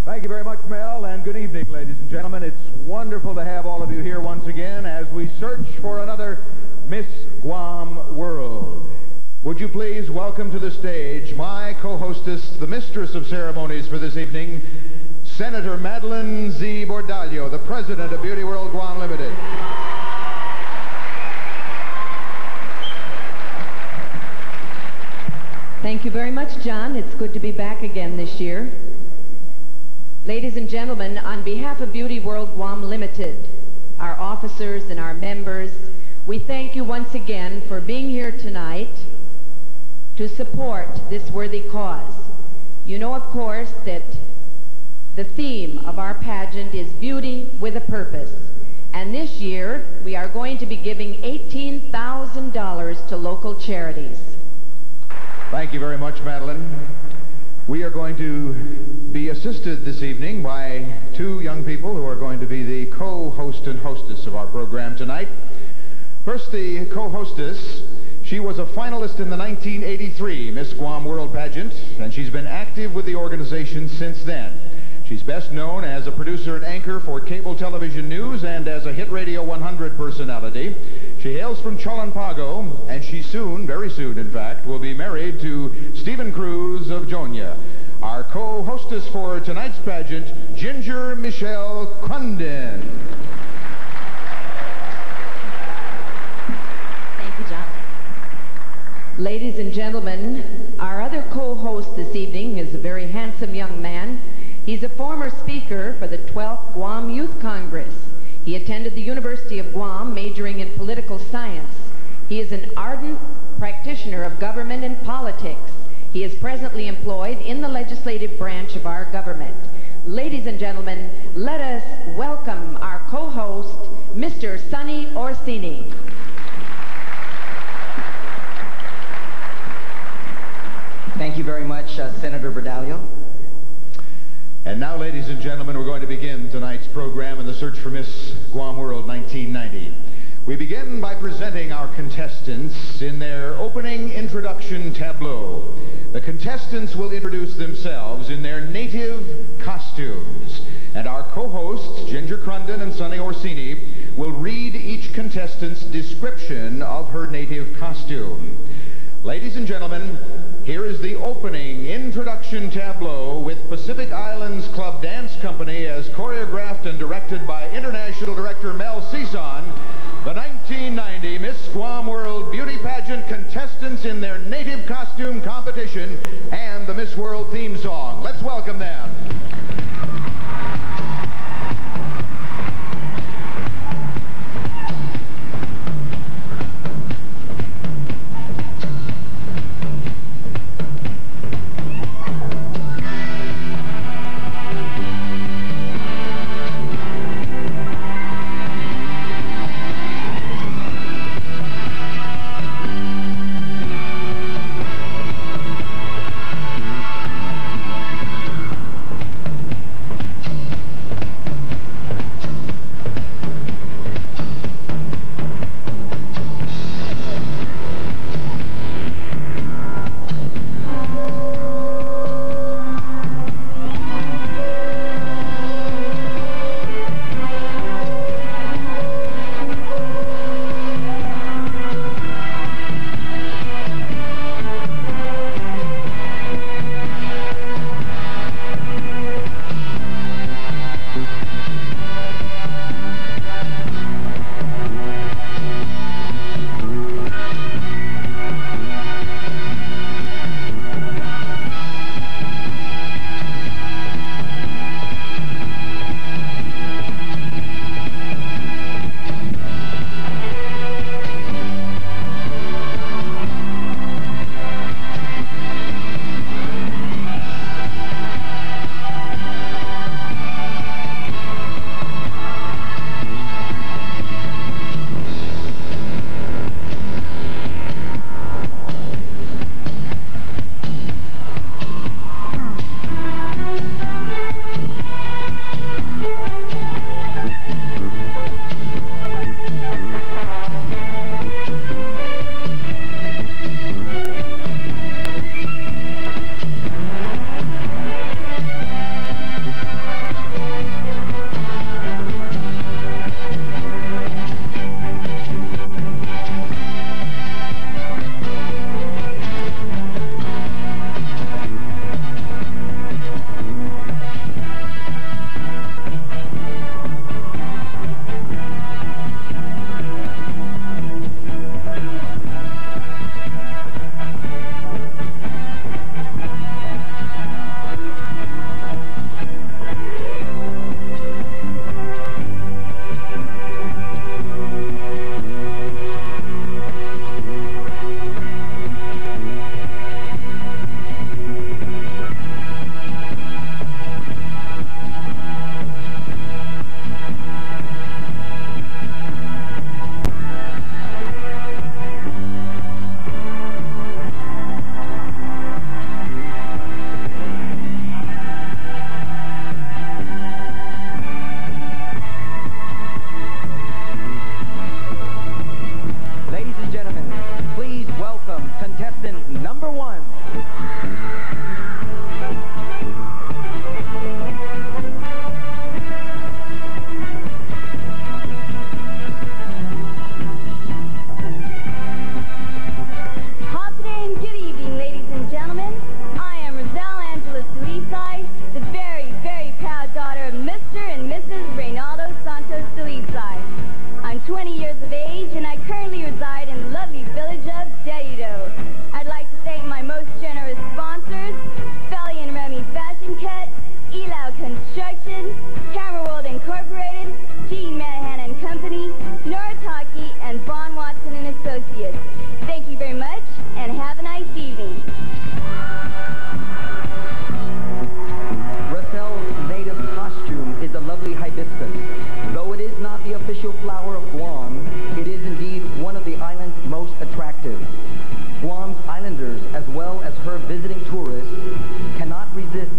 Thank you very much, Mel, and good evening, ladies and gentlemen. It's wonderful to have all of you here once again as we search for another Miss Guam World. Would you please welcome to the stage my co-hostess, the mistress of ceremonies for this evening, Senator Madeline Z. Bordallo, the president of Beauty World Guam Limited. Thank you very much, John. It's good to be back again this year. Ladies and gentlemen, on behalf of Beauty World Guam Limited, our officers and our members, we thank you once again for being here tonight to support this worthy cause. You know, of course, that the theme of our pageant is Beauty with a Purpose. And this year, we are going to be giving $18,000 to local charities. Thank you very much, Madeline. We are going to be assisted this evening by two young people who are going to be the co-host and hostess of our program tonight. First, the co-hostess. She was a finalist in the 1983 Miss Guam World Pageant, and she's been active with the organization since then. She's best known as a producer and anchor for cable television news and as a Hit Radio 100 personality. She hails from Chalampago, and she soon, very soon in fact, will be married to Stephen Cruz of Jonia. Our co-hostess for tonight's pageant, Ginger Michelle Crunden. Thank you, John. Ladies and gentlemen, our other co-host this evening is a very handsome young man. He's a former speaker for the 12th Guam Youth Congress. He attended the University of Guam, majoring in political science. He is an ardent practitioner of government and politics. He is presently employed in the legislative branch of our government. Ladies and gentlemen, let us welcome our co-host, Mr. Sonny Orsini. Thank you very much, Senator Bordallo. And now, ladies and gentlemen, we're going to begin tonight's program in the search for Miss Guam World 1990. We begin by presenting our contestants in their opening introduction tableau. The contestants will introduce themselves in their native costumes, and our co-hosts, Ginger Crunden and Sonny Orsini, will read each contestant's description of her native costume. Ladies and gentlemen, here is the opening introduction tableau with Pacific Islands Club Dance Company as choreographed and directed by International Director Mel Cison, the 1990 Miss Guam World Beauty Pageant contestants in their native costume competition and the Miss World theme song. Let's welcome them.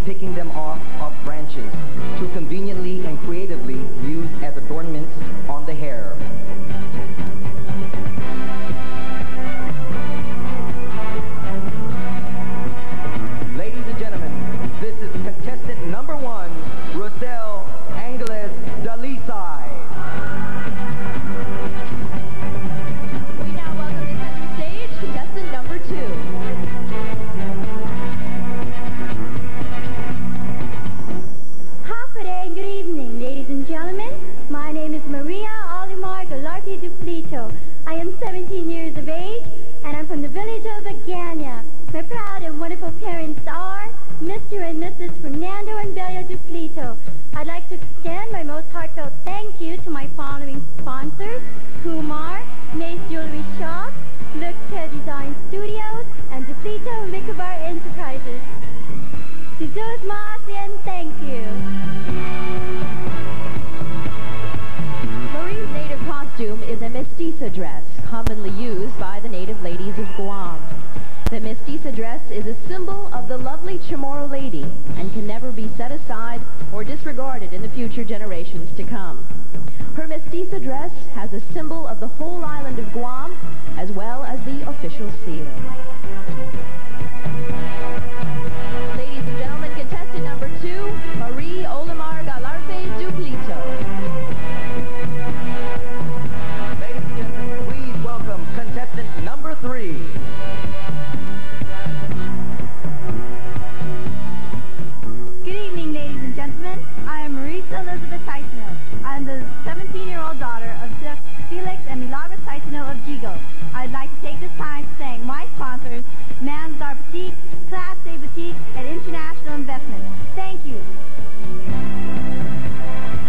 picking them off of branches to conveniently and creatively use as adornments on the hair. Ladies and gentlemen, this is contestant number 1, Rosel Angeles Dalisay. We now welcome to center stage contestant number 2. Good evening, ladies and gentlemen. My name is Maria Olimar Galarte Duplito. I am 17 years of age, and I'm from the village of Agana. My proud and wonderful parents are Mr. and Mrs. Fernando and Bella Duplito. I'd like to extend my most heartfelt thank you to my following sponsors: Kumar, Mace Jewelry Shop, Look Design Studios, and Duplito Licobar Enterprises. Jesus Maasi, and thank you. Marie's native costume is a mestiza dress, commonly used by the native ladies of Guam. The mestiza dress is a symbol of the lovely Chamorro lady and can never be set aside or disregarded in the future generations to come. Her mestiza dress has a symbol of the whole island of Guam, as well as the official seal. Ladies and gentlemen, contestant number 2, Marie Olimar Galarte Duplito. Ladies and gentlemen, please welcome contestant number 3. Good evening, ladies and gentlemen. I am Marisa Elizabeth Tysino. I am the 17-year-old daughter of Felix and Milagros Tysino of Jigo. I'd like to take this time to thank my sponsors, Manzar Boutique, Class A Boutique, and International Investments. Thank you.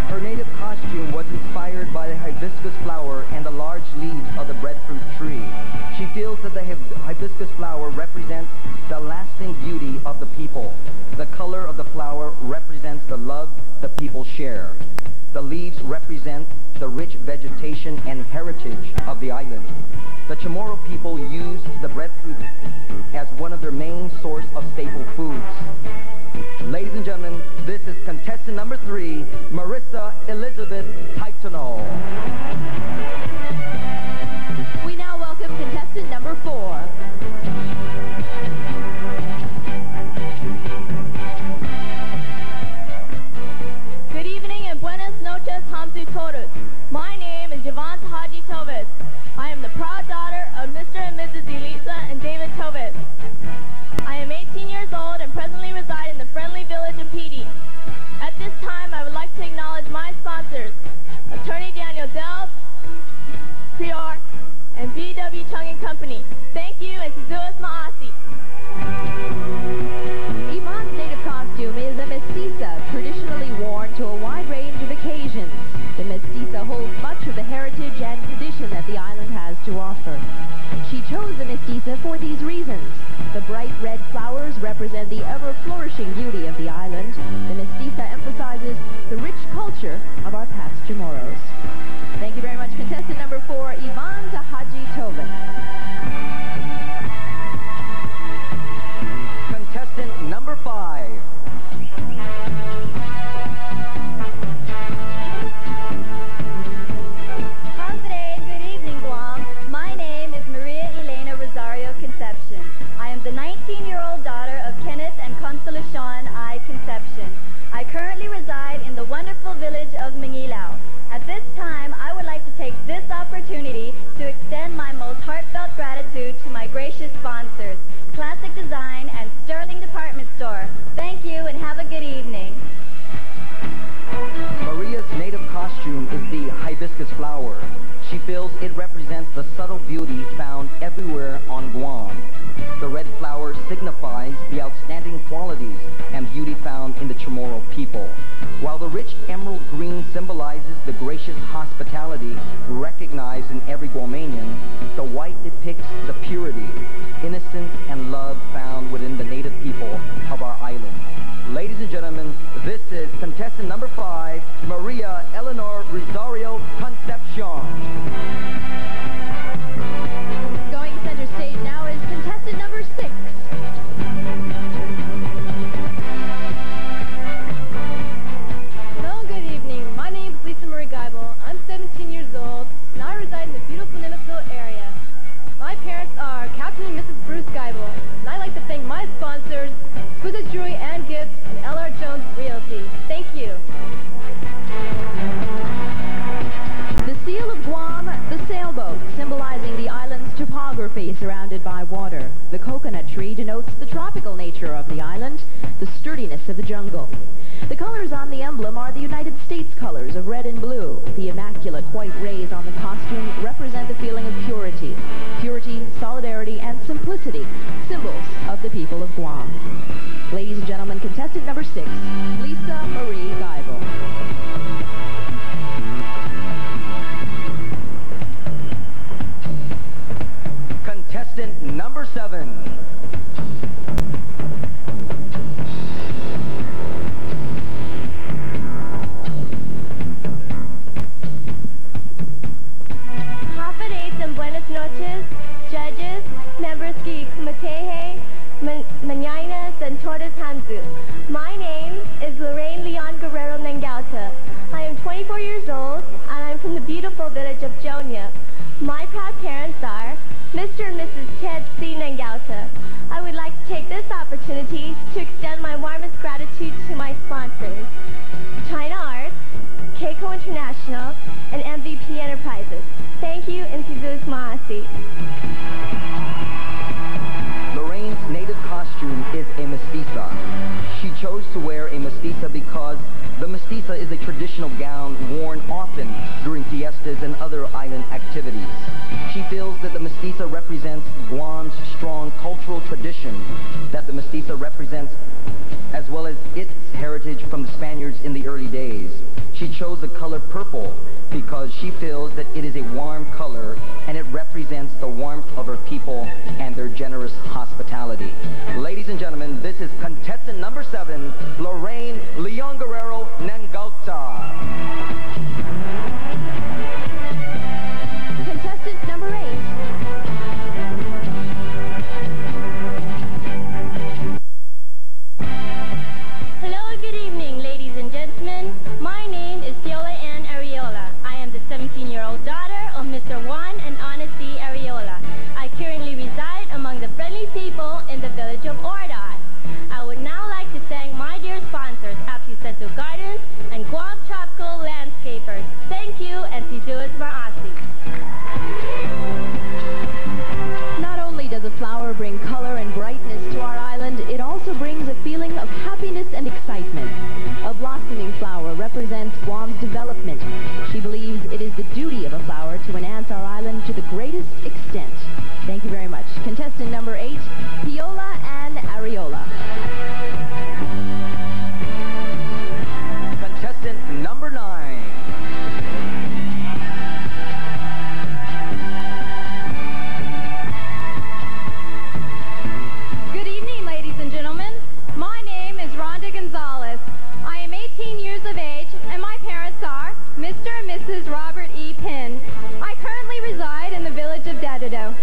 Her native costume was inspired by the hibiscus flower and the large leaves of the breadfruit tree. She feels that the hibiscus flower represents the lasting beauty of the people. The color of the flower represents the love the people share. The leaves represent the rich vegetation and heritage of the island. The Chamorro people use the breadfruit as one of their main source of staple foods. Ladies and gentlemen, this is contestant number 3, Marisa Elizabeth Tysino. We now welcome contestant number 4. Good evening and buenas noches, Hamzu Todos. My name is Javant Haji Tovis. I am the proud daughter of Mr. and Mrs. Elisa and David Tovis. I am 18 years old and presently reside in the friendly village of Pidi. At this time, I would like to acknowledge my sponsors, Attorney Daniel Delp, Prior, and B.W. Chung & Company. Thank you, and Tizuas Maasi. Yvonne's native costume is a mestiza, traditionally worn to a wide range of occasions. The mestiza holds much of the heritage and tradition that the island has to offer. She chose the mestiza for these reasons. The bright red flowers represent the ever-flourishing beauty of the island. The mestiza emphasizes the rich culture of our past Chamorros. Thank you very much, contestant number 4, Yvonne Tahaji Tobin. Contestant number 5. Good evening, Guam. My name is Maria Elena Rosario Concepcion. I am the 19-year-old daughter of Kenneth and Consolacion I. Concepcion. I currently reside in the wonderful village of Mangilaw. At this time, I would like to take this opportunity to extend my most heartfelt gratitude to my gracious sponsors, Classic Design and Sterling Department Store. Thank you and have a good evening. Maria's native costume is the hibiscus flower. She feels it represents the subtle beauty found everywhere on Guam. The red flower signifies the outstanding qualities and beauty found in the Chamorro people, while the rich emerald green symbolizes the gracious hospitality recognized in every Guamanian. The white depicts the purity, innocence, and love found within the native people of our island. Ladies and gentlemen, this is contestant number 5, Maria Eleanor Rosario Concepcion. Going center stage now is contestant number 6. the sturdiness of the jungle. The colors on the emblem are the United States colors of red and blue. The immaculate white rays on the costume represent the feeling of purity. Purity, solidarity, and simplicity, symbols of the people of Guam. Ladies and gentlemen, contestant number 6, Lisa Marie Geibel. Contestant number 7. Buenas noches, judges, members que kumatehe, mañanas and todas hamzu. My name is Lorraine Leon Guerrero Nangauta. I am 24 years old and I'm from the beautiful village of Jonia. My proud parents are Mr. and Mrs. Ted C. Nangauta. I would like to take this opportunity to extend my warmest gratitude to my sponsors, China Arts, Keiko International, and MVP Enterprises. Thank you, and Tizus Maasi. Lorraine's native costume is a mestiza. She chose to wear a mestiza because the mestiza is a traditional gown worn often during fiestas and other island activities. She feels that the mestiza represents Guam's strong cultural tradition, that the mestiza represents as well as its heritage from the Spaniards in the early days. She chose the color purple because she feels that it is a warm color and it represents the warmth of her people and their generous hospitality. Ladies and gentlemen, this is contestant number 7, Lorraine Leon Guerrero Nangauta. Contestant number 8. Hello, good evening, ladies and gentlemen. My name is Teola Ann Ariola. I am the 17-year-old daughter of Mr. Juan and Ana C. Ariola. I currently reside among the friendly people in the village of Ordot. I would now like to thank my dear sponsors, Apsi Central Gardens and Guam Tropical Landscapers. Thank you, and Tizus Maasi. Not only does a flower bring color and brightness to our island, it also brings a feeling of happiness and excitement. A blossoming flower represents Guam's development. She believes it is the duty of a flower to enhance our island to the greatest extent. Thank you very much. Contestant number 8, Piola Ann Ariola. Contestant number 9. Good evening, ladies and gentlemen. My name is Rhonda Gonzalez. I am 18 years of age, and my parents are Mr. and Mrs. Robert E. Penn. I currently reside in the village of Dadodo.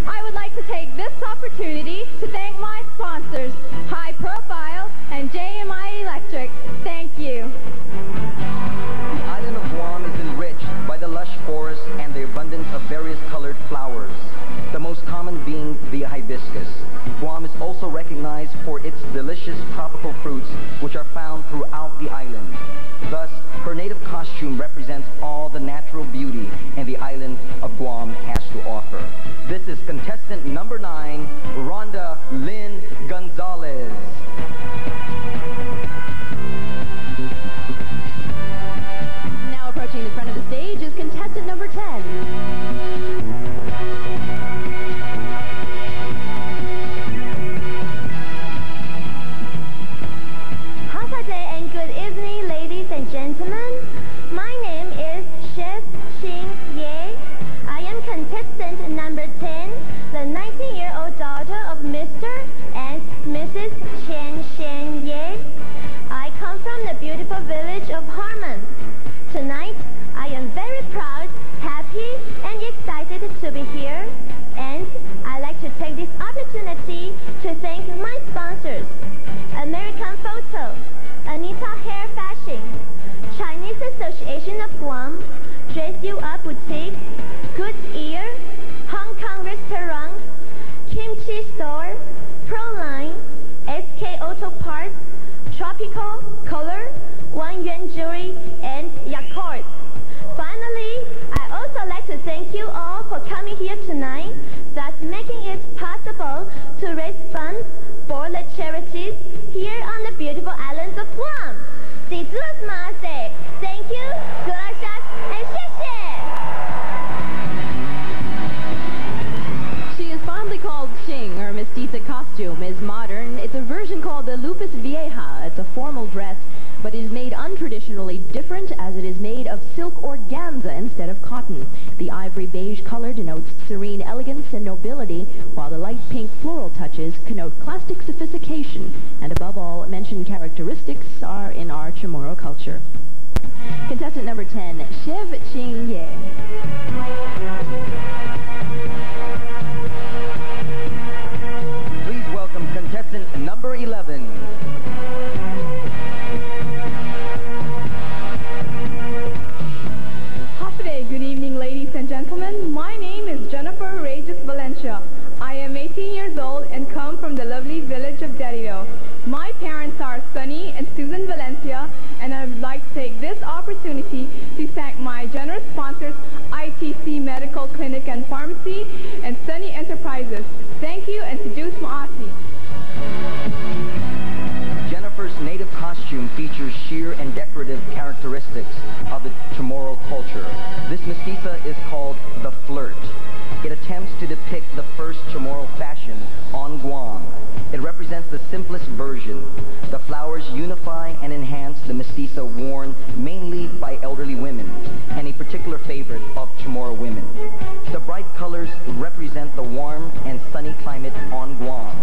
I would like to take this opportunity to thank my sponsors, High Profile and JMI Electric. Thank you. The island of Guam is enriched by the lush forests and the abundance of various colored flowers, the most common being the hibiscus. Guam is also recognized for its delicious tropical fruits, which are found throughout the island. Thus, her native costume represents all the natural beauty and the island of Guam has to offer. This is contestant number 9, Rhonda Lynn Gonzalez. Now approaching the front of the stage is contestant number 10. And good evening, ladies and gentlemen. My name is Chef Xing Ye. I am contestant number 10, the 19-year-old daughter of Mr. and Mrs. Chen Shen Ye. I come from the beautiful village of Harmon. Tonight, I am very proud, happy, and excited to be here. And I'd like to take this opportunity to thank my sponsors, American Photo, Anita Hair Fashion, Chinese Association of Guam, Dress You Up Boutique, Good Ear, Hong Kong Restaurant, Kimchi Store, Proline, SK Auto Parts, Tropical Color, One Yuan Jewelry, and Yakult. Finally, I also like to thank you all for coming here tonight, thus making it possible to raise funds for the charities here on the dress, but is made untraditionally different as it is made of silk organza instead of cotton. The ivory beige color denotes serene elegance and nobility, while the light pink floral touches connote classic sophistication. And above all, mentioned characteristics are in our Chamorro culture. Contestant number 10, Shiv Ching Ye. Please welcome contestant number 11. Good evening, ladies and gentlemen. My name is Jennifer Regis Valencia. I am 18 years old and come from the lovely village of Derrida. My parents are Sunny and Susan Valencia, and I would like to take this opportunity to thank my generous sponsors, ITC Medical Clinic and Pharmacy, and Sunny Enterprises. Thank you, and Sejus Maasi. Jennifer's native costume features sheer and decorative characteristics of the Chamorro culture. This mestiza is called the flirt. It attempts to depict the first Chamorro fashion on Guam. It represents the simplest version. The flowers unify and enhance the mestiza worn mainly by elderly women, and a particular favorite of Chamorro women. The bright colors represent the warm and sunny climate on Guam.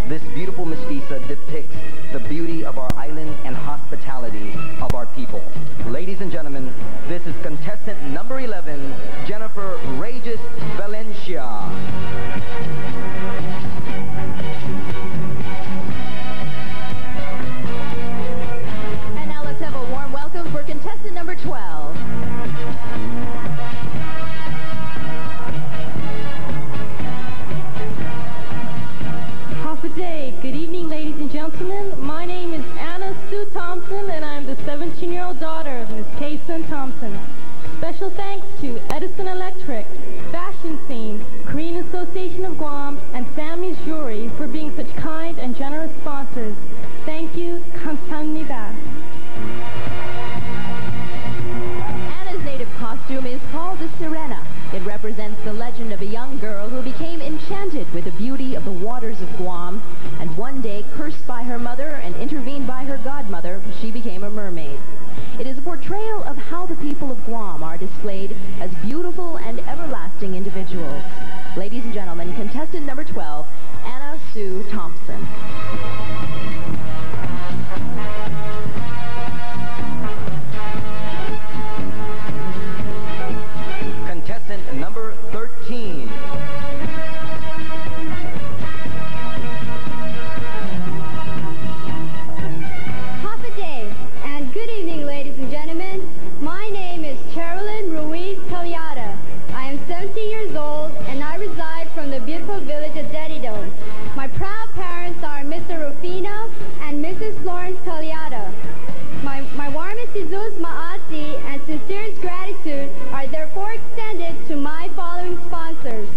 This beautiful mestiza depicts the beauty of our island and hospitality of our people. Ladies and gentlemen, this is contestant number 11, Jennifer Regis Valencia. And now let's have a warm welcome for contestant number 12. Good evening, ladies and gentlemen. My name is Anna Sue Thompson, and I'm the 17-year-old daughter of Miss Kaysen Thompson. Special thanks to Edison Electric, Fashion Scene, Korean Association of Guam, and Sammy's Jewelry for being such kind and generous sponsors. Thank you. 감사합니다. Anna's native costume is called the Sirena. It represents the legend of a young girl who became enchanted with the beauty of the waters of Guam, and one day, cursed by her mother and intervened by her godmother, she became a mermaid. It is a portrayal of how the people of Guam are displayed as beautiful and everlasting individuals. Ladies and gentlemen, contestant number 12, Anna Sue Thompson. Contestant number 13. Half a day, and good evening, ladies and gentlemen. My name is Carolyn Ruiz Taliada. I am 17 years old, and I reside from the beautiful village of Derrida. My proud parents are Mr. Rufino and Mrs. Florence Taliada. My warmest Jesus Maasi and sincerest gratitude are therefore extended to my following sponsors: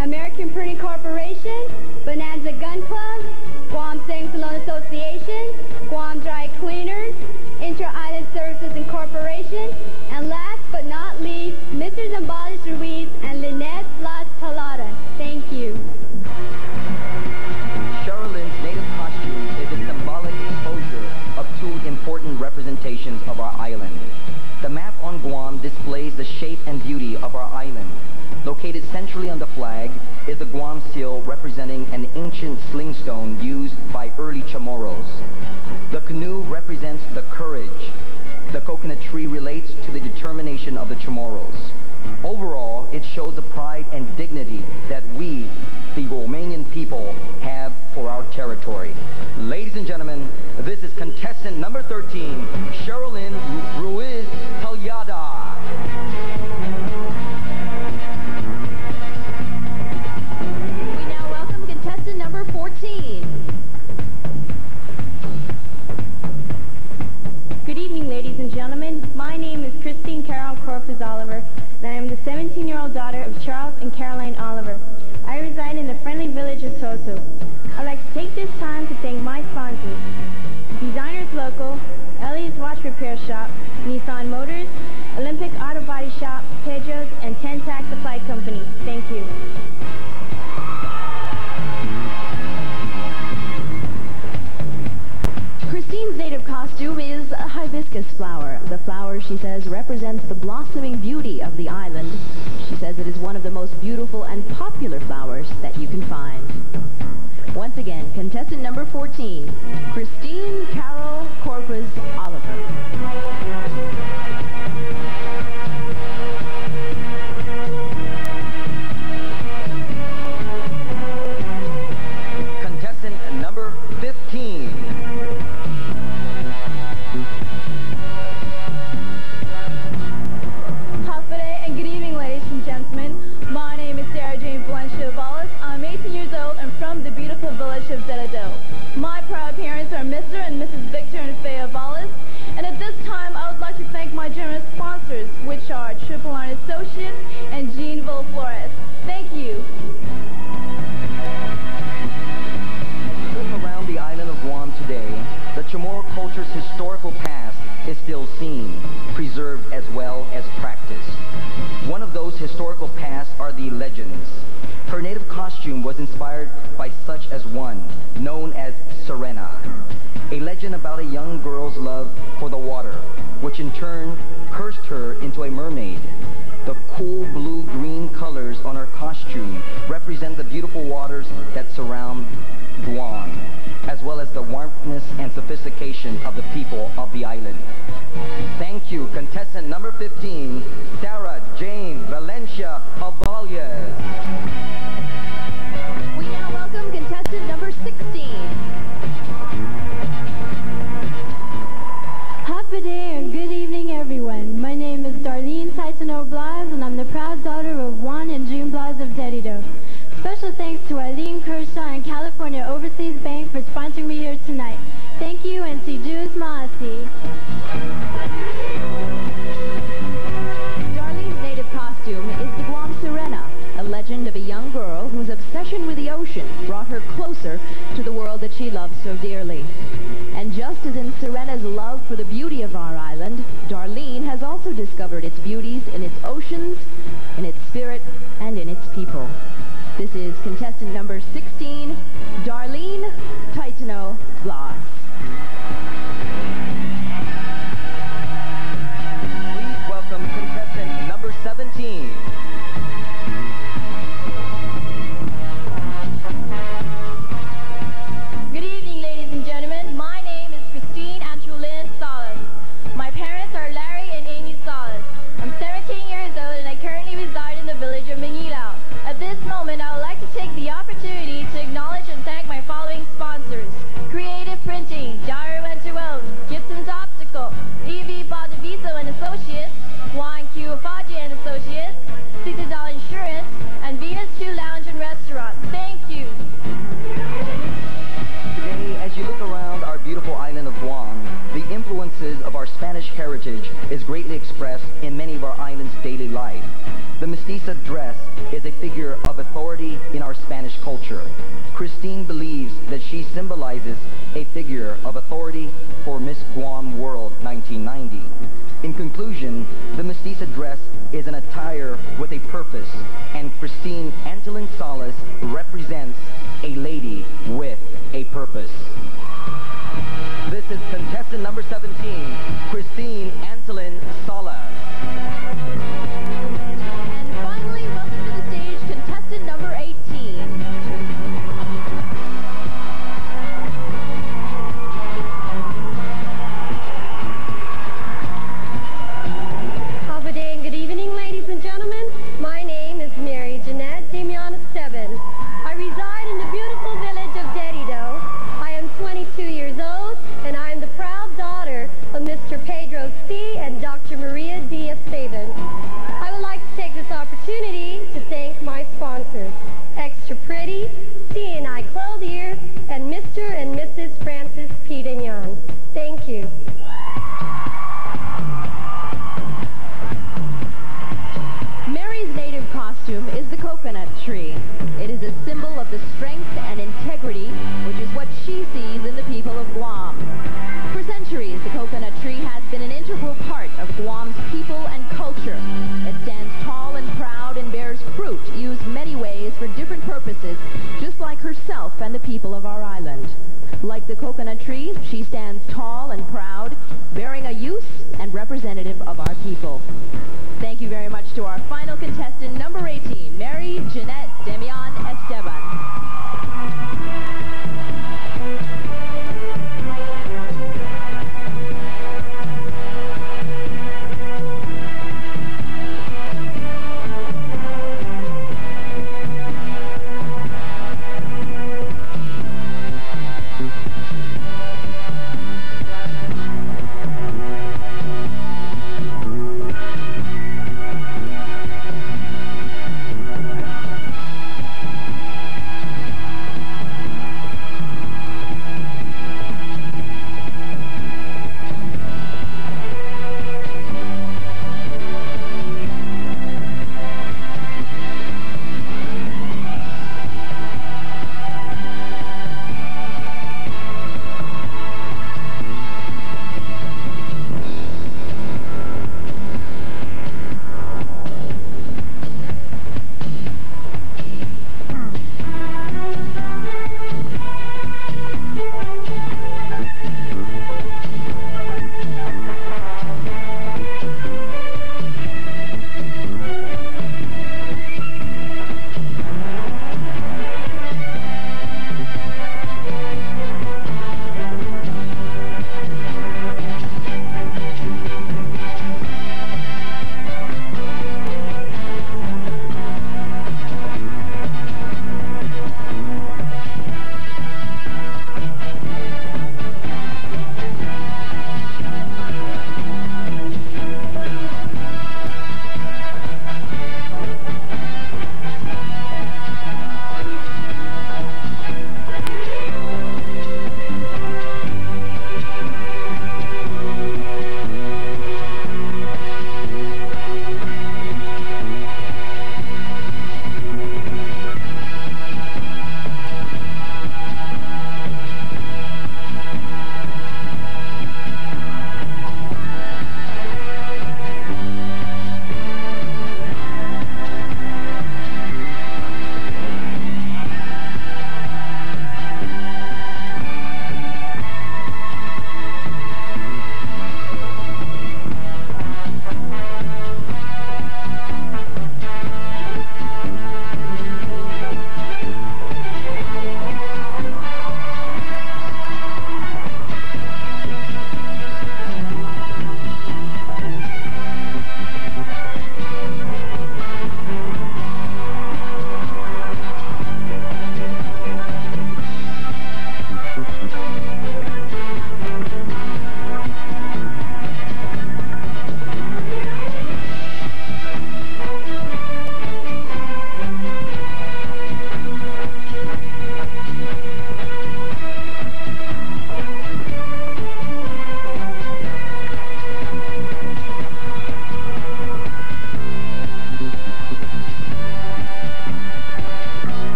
American Printing Corporation, Bonanza Gun Club, Guam Sing Salon Association, Guam Dry Cleaners, Inter-Island Services Incorporation, and last but not least, Mr. Zambales Ruiz and Lynette Las Talada. Thank you. Sherilyn's native costume is a symbolic exposure of two important representations of our island. The map on Guam displays the shape and beauty of our island. Located centrally on the flag is the Guam seal representing an ancient slingstone used by early Chamorros. The canoe represents the courage. The coconut tree relates to the determination of the Chamorros. Overall, it shows the pride and dignity that we, the Romanian people, have for our territory. Ladies and gentlemen, this is contestant number 13, Sherilyn Ruiz Taliada. We now welcome contestant number 14. Good evening, ladies and gentlemen. My name is Christine Carol Corpus Oliver, and I am the 17-year-old daughter of Charles and Caroline Oliver. I reside in the friendly village of Toto. I'd like to take this time to thank my sponsors: Designers Local, Ellie's Watch Repair Shop, Nissan Motors, Olympic Auto Body Shop, Pedro's, and Tentac Supply Company. Thank you. Christine's native costume is a hibiscus flower. The flower, she says, represents the blossoming beauty of the island. She says it is one of the most beautiful and popular flowers that you can find. Once again, contestant number 14, Christine Carol Corpus Oliver. Number 15. Happy and good evening, ladies and gentlemen. My name is Sarah Jane Valencia Valles. I'm 18 years old and from the beautiful village of Dededo. My proud parents are Mr. and Mrs. Victor and Fea Valles. And at this time, I would like to thank my generous sponsors, which are Triple Line Associates and Jeanville Flores. Thank you. Around the island of Guam today, the Chamorro culture's historical past is still seen, preserved as well as practiced. One of those historical pasts are the legends. Her native costume was inspired by such as one known as Serena, a legend about a young girl's love for the water, which in turn cursed her into a mermaid. The cool blue-green colors on her costume represent the beautiful waters that surround Guam, as well as the warmthness and sophistication of the people of the island. Thank you, contestant number 15, Sarah Jane Valencia Valles. We now welcome contestant number 16. Happy day and good evening, everyone. My name is Darlene Taitano Blas, and I'm the proud daughter of Juan and June Blas of Dededo. Special thanks to Eileen Kershaw and California Overseas Bank for sponsoring me here tonight. Thank you, and si Jews Maasi. Darlene's native costume is the Guam Sirena, a legend of a young girl whose obsession with the ocean brought her closer to the world that she loves so dearly. And just as in Serena's love for the beauty of our island, Darlene has also discovered its beauties in its oceans, in its spirit, and in its people. This is contestant number 16, Darlene Taitano Blas. Please welcome contestant number 17. Good evening, ladies and gentlemen. My name is Christine Angelina Salas. My parents are Larry and Amy Salas. I'm 17 years old and I currently reside in the village of Manilao. At this moment, I would like to take the opportunity to acknowledge and thank my following sponsors: Creative Printing, Diary Wentuel, Gibson's Optical, E.V. Baldaviso and Associates, Juan Q. Afaji and Associates, Citadel Insurance, and Venus 2 Lounge and Restaurant. Thank you. Today, as you look around our beautiful island of Guam, the influences of our Spanish heritage is greatly expressed in many of our island's daily life. The mestiza dress is a figure of authority in our Spanish culture. Christine believes that she symbolizes a figure of authority for Miss Guam World 1990. In conclusion, the mestiza dress is an attire with a purpose, and Christine Antolin Salas represents a lady with a purpose. This is contestant number 17,